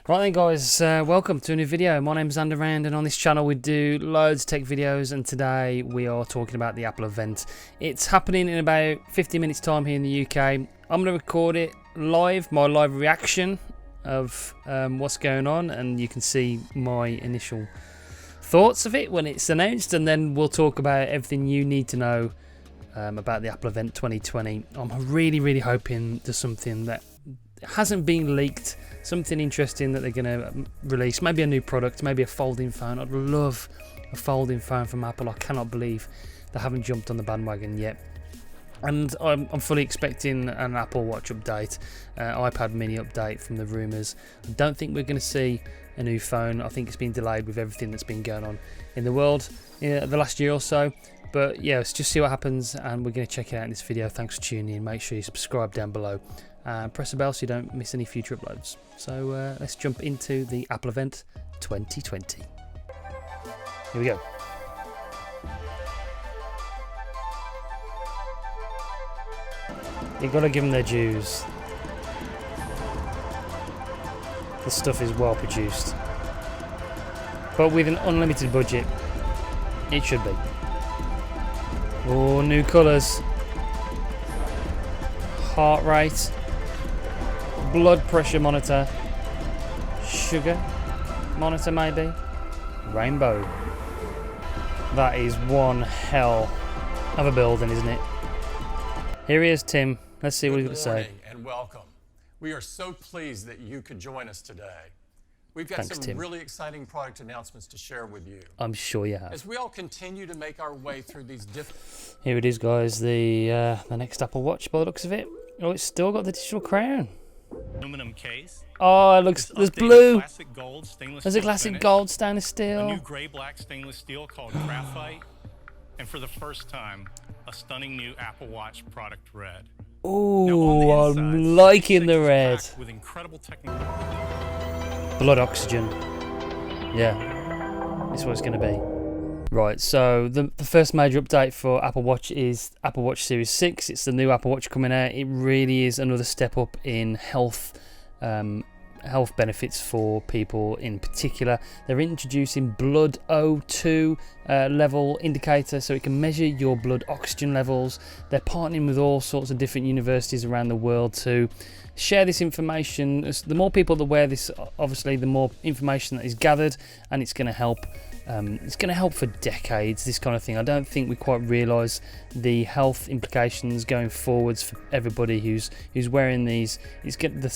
Right then guys, welcome to a new video. My name's Underhand and on this channel we do loads of tech videos, and today we are talking about the Apple event. It's happening in about 50 minutes time here in the UK. I'm going to record it live, my live reaction of what's going on, and you can see my initial thoughts of it when it's announced, and then we'll talk about everything you need to know about the Apple event 2020. I'm really hoping there's something that hasn't been leaked, something interesting that they're going to release, maybe a new product, maybe a folding phone. I'd love a folding phone from Apple. I cannot believe they haven't jumped on the bandwagon yet. And I'm fully expecting an Apple Watch update, iPad mini update from the rumours. I don't think we're going to see a new phone. I think it's been delayed with everything that's been going on in the world the last year or so. But yeah, let's just see what happens, and we're going to check it out in this video. Thanks for tuning in. Make sure you subscribe down below. Press the bell so you don't miss any future uploads. So let's jump into the Apple event 2020. Here we go. You've got to give them their dues. The stuff is well produced, but with an unlimited budget, it should be. Oh, new colours, heart rate, blood pressure monitor, sugar monitor maybe, rainbow. That is one hell of a building, isn't it? Here he is, Tim. Let's see what he's got to say. Good morning and welcome. We are so pleased that you could join us today. We've got Thanks, some Tim. really exciting product announcements to share with you. I'm sure you have. As we all continue to make our way through these Here it is, guys. The next Apple Watch, by the looks of it. Oh, it's still got the digital crown. Aluminum case. Oh, it looks. There's blue. There's a classic gold stainless A steel. new gray-black stainless steel called graphite, and for the first time, a stunning new Apple Watch product red. Ooh, I'm liking the red. With incredible technology. Blood oxygen. Yeah, that's what it's going to be. Right, so the first major update for Apple Watch is Apple Watch Series 6. It's the new Apple Watch coming out. It really is another step up in health benefits for people in particular. They're introducing blood O2 level indicator, so it can measure your blood oxygen levels. They're partnering with all sorts of different universities around the world to share this information. The more people that wear this, obviously the more information that is gathered, and it's going to help. It's going to help for decades, this kind of thing. I don't think we quite realise the health implications going forwards for everybody who's wearing these. It's get the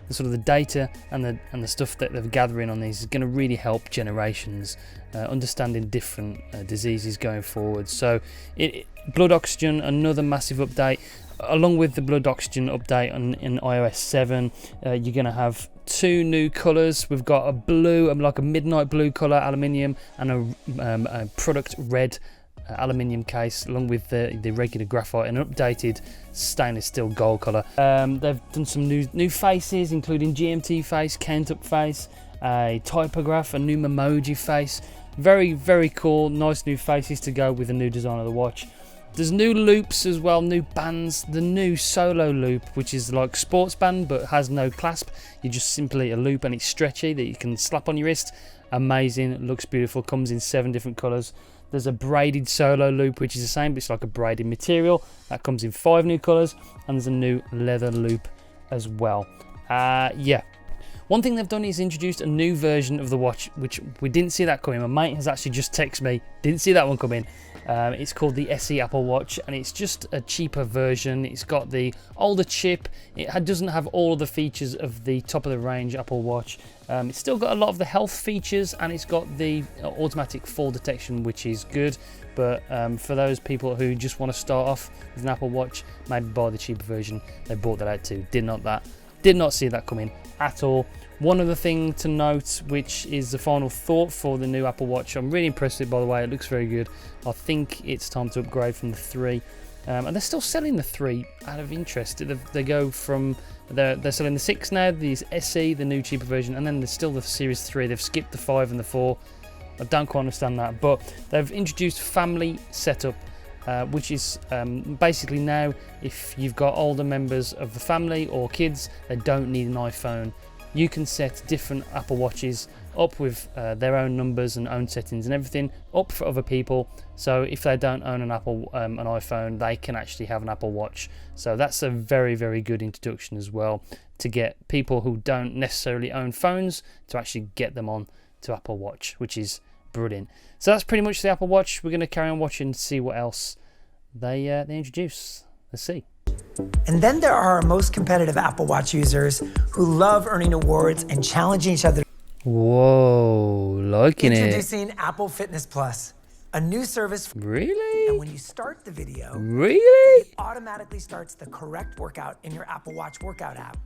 sort of the data and the stuff that they're gathering on these is going to really help generations understanding different diseases going forward. So blood oxygen, another massive update. Along with the blood oxygen update in iOS 7, you're going to have two new colours. We've got a blue, like a midnight blue colour aluminium, and a product red aluminium case, along with the regular graphite and an updated stainless steel gold colour. They've done some new faces, including GMT face, count up face, a typograph, a new Memoji face. Very cool, nice new faces to go with the new design of the watch. There's new loops as well, new bands. The new solo loop, which is like sports band but has no clasp. You just simply a loop, and it's stretchy that you can slap on your wrist. Amazing, looks beautiful, comes in 7 different colours. There's a braided solo loop, which is the same, but it's like a braided material. That comes in 5 new colours, and there's a new leather loop as well. Yeah. One thing they've done is introduced a new version of the watch, which we didn't see that coming. My mate has actually just texted me, didn't see that one coming. It's called the SE Apple Watch, and it's just a cheaper version. It's got the older chip. It doesn't have all of the features of the top of the range Apple Watch. It's still got a lot of the health features, and it's got the automatic fall detection, which is good. But for those people who just want to start off with an Apple Watch, maybe buy the cheaper version. They brought that out too. Did not see that coming at all. One other thing to note, which is the final thought for the new Apple Watch. I'm really impressed with it, by the way. It looks very good. I think it's time to upgrade from the 3. And they're still selling the 3 out of interest. They go from, they're selling the 6 now, the SE, the new cheaper version, and then there's still the Series 3. They've skipped the 5 and the 4. I don't quite understand that, but they've introduced family setup, which is basically now if you've got older members of the family or kids, they don't need an iPhone you can set different Apple Watches up with their own numbers and own settings and everything up for other people. So if they don't own an iPhone, they can actually have an Apple Watch. So that's a very, very good introduction as well, to get people who don't necessarily own phones to actually get them on to Apple Watch, which is brilliant. So that's pretty much the Apple Watch. We're going to carry on watching to see what else they introduce. Let's see. And then there are our most competitive Apple Watch users who love earning awards and challenging each other. Whoa, liking it. Introducing Apple Fitness Plus, a new service. Really? And when you start the video, Really? it automatically starts the correct workout in your Apple Watch workout app.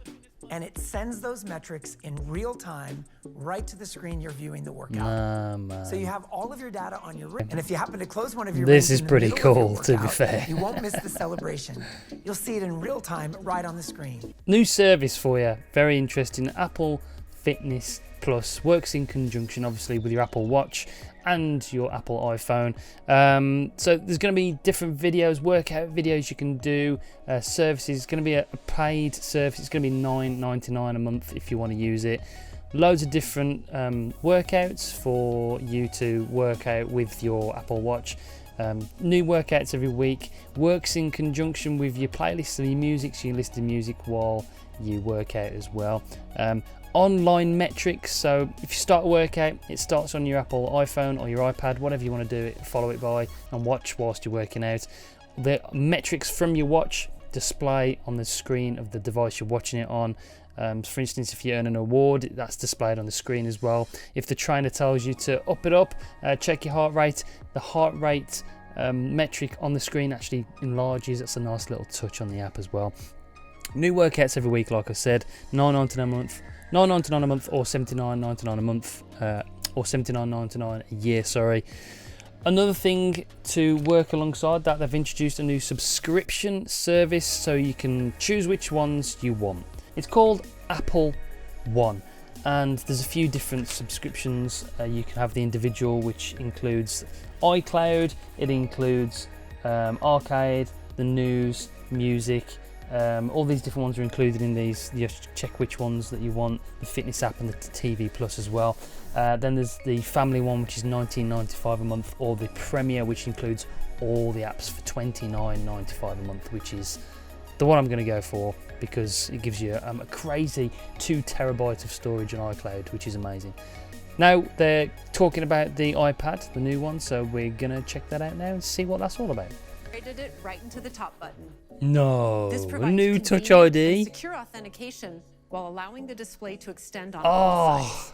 And it sends those metrics in real time right to the screen you're viewing the workout. So you have all of your data on your ring. And if you happen to close one of your rings, this is pretty cool, to be fair. You won't miss the celebration. You'll see it in real time right on the screen. New service for you. Very interesting. Apple Fitness Plus works in conjunction, obviously, with your Apple Watch and your Apple iPhone. So there's going to be different videos, workout videos you can do, services. It's going to be a paid service. It's going to be $9.99 a month if you want to use it. Loads of different workouts for you to work out with your Apple Watch. New workouts every week. Works in conjunction with your playlist of your music, so you can listen to music while you work out as well. Online metrics, so if you start a workout, it starts on your Apple iPhone or your iPad, whatever you want to do it, follow it by and watch whilst you're working out. The metrics from your watch display on the screen of the device you're watching it on. For instance, if you earn an award, that's displayed on the screen as well. If the trainer tells you to up it up, check your heart rate, the heart rate metric on the screen actually enlarges. That's a nice little touch on the app as well. New workouts every week, like I said, $9.99 a month. $9.99 a month or $79.99 a month, or $79.99 a year, sorry. Another thing to work alongside that, they've introduced a new subscription service so you can choose which ones you want. It's called Apple One, and there's a few different subscriptions. You can have the individual, which includes iCloud, it includes Arcade, the news, music. All these different ones are included in these. You have to check which ones that you want, the fitness app and the TV Plus as well. Then there's the family one, which is $19.95 a month, or the Premier, which includes all the apps for $29.95 a month, which is the one I'm going to go for because it gives you a crazy 2 terabytes of storage on iCloud, which is amazing. Now they're talking about the iPad, the new one, so we're going to check that out now and see what that's all about. Integrated it right into the top button. No, This a provides new Touch convenient ID. and secure authentication while allowing the display to extend on Oh. all sides.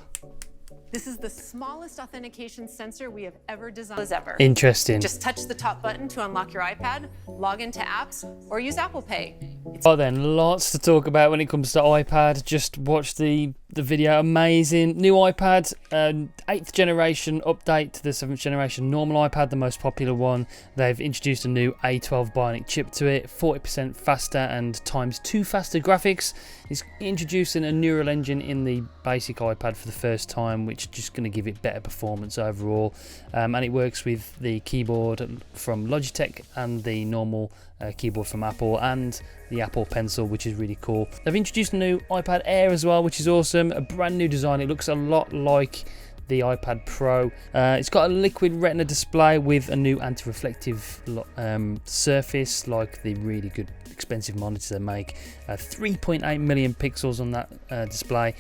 This is the smallest authentication sensor we have ever designed as ever. Interesting. Just touch the top button to unlock your iPad, log into apps, or use Apple Pay. Oh, then lots to talk about when it comes to iPad. Just watch the video. Amazing new iPad, 8th generation update to the 7th generation normal iPad, the most popular one. They've introduced a new A12 Bionic chip to it, 40% faster and ×2 faster graphics. It's introducing a neural engine in the basic iPad for the first time, which is just going to give it better performance overall. And it works with the keyboard from Logitech and the normal keyboard from Apple and the Apple Pencil, which is really cool. They've introduced a new iPad Air as well, which is awesome. A brand new design. It looks a lot like the iPad Pro. It's got a liquid retina display with a new anti-reflective surface, like the really good expensive monitors they make. 3.8 million pixels on that display.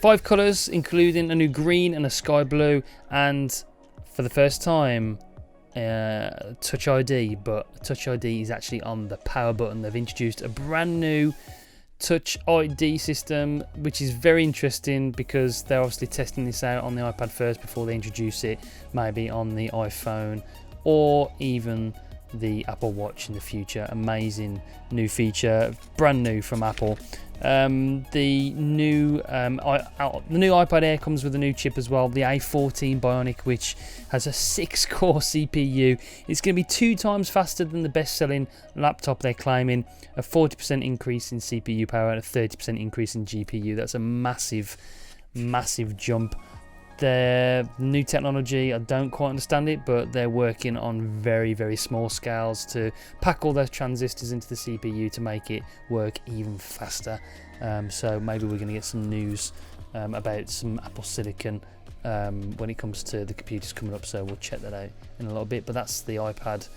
5 colours, including a new green and a sky blue, and for the first time, Touch ID, but Touch ID is actually on the power button. They've introduced a brand new Touch ID system, which is very interesting because they're obviously testing this out on the iPad first before they introduce it maybe on the iPhone or even the Apple Watch in the future. Amazing new feature, brand new from Apple. The new iPad Air comes with a new chip as well, the A14 Bionic, which has a 6-core CPU. It's going to be 2 times faster than the best-selling laptop they're claiming, a 40% increase in CPU power and a 30% increase in GPU. That's a massive jump. Their new technology, I don't quite understand it, but they're working on very, very small scales to pack all those transistors into the CPU to make it work even faster. So maybe we're going to get some news about some Apple Silicon when it comes to the computers coming up, so we'll check that out in a little bit. But that's the iPad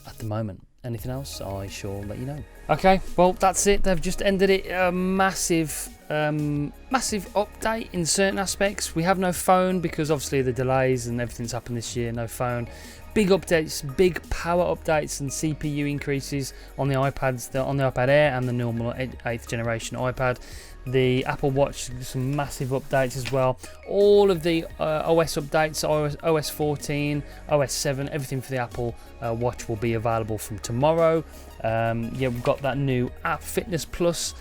at the moment. Anything else, I shall let you know. Okay, well, that's it. They've just ended it. A massive update in certain aspects. We have no phone because obviously the delays and everything's happened this year. No phone. Big updates, big power updates and CPU increases on the iPads, on the iPad Air and the normal 8th generation iPad. The Apple Watch, some massive updates as well. All of the OS updates, OS 14, OS 7, everything for the Apple Watch will be available from tomorrow. Yeah, we've got that new App Fitness Plus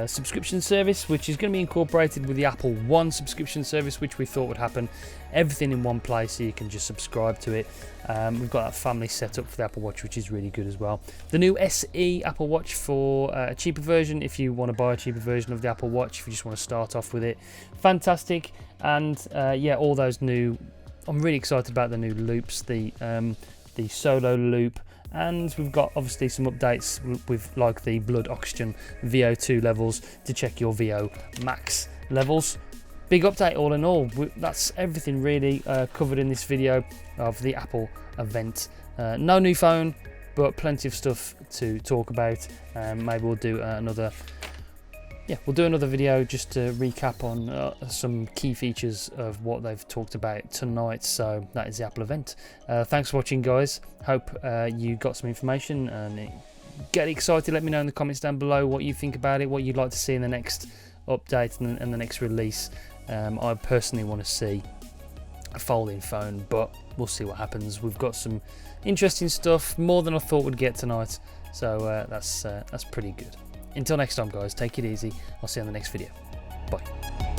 subscription service, which is going to be incorporated with the Apple One subscription service, which we thought would happen. Everything in one place, so you can just subscribe to it. We've got that family set up for the Apple Watch, which is really good as well. The new SE Apple Watch for a cheaper version, if you want to buy a cheaper version of the Apple Watch, if you just want to start off with it. Fantastic. And yeah, all those new, I'm really excited about the new loops, the solo loop. And we've got obviously some updates with like the blood oxygen VO2 levels to check your VO max levels. Big update all in all. That's everything really covered in this video of the Apple event. No new phone, but plenty of stuff to talk about. Maybe we'll do another video just to recap on some key features of what they've talked about tonight. So that is the Apple event. Thanks for watching, guys. Hope you got some information and get excited. Let me know in the comments down below what you think about it, what you'd like to see in the next update and the next release. I personally want to see a folding phone, but we'll see what happens. We've got some interesting stuff, more than I thought we'd get tonight. So that's pretty good. Until next time, guys, take it easy. I'll see you in the next video. Bye.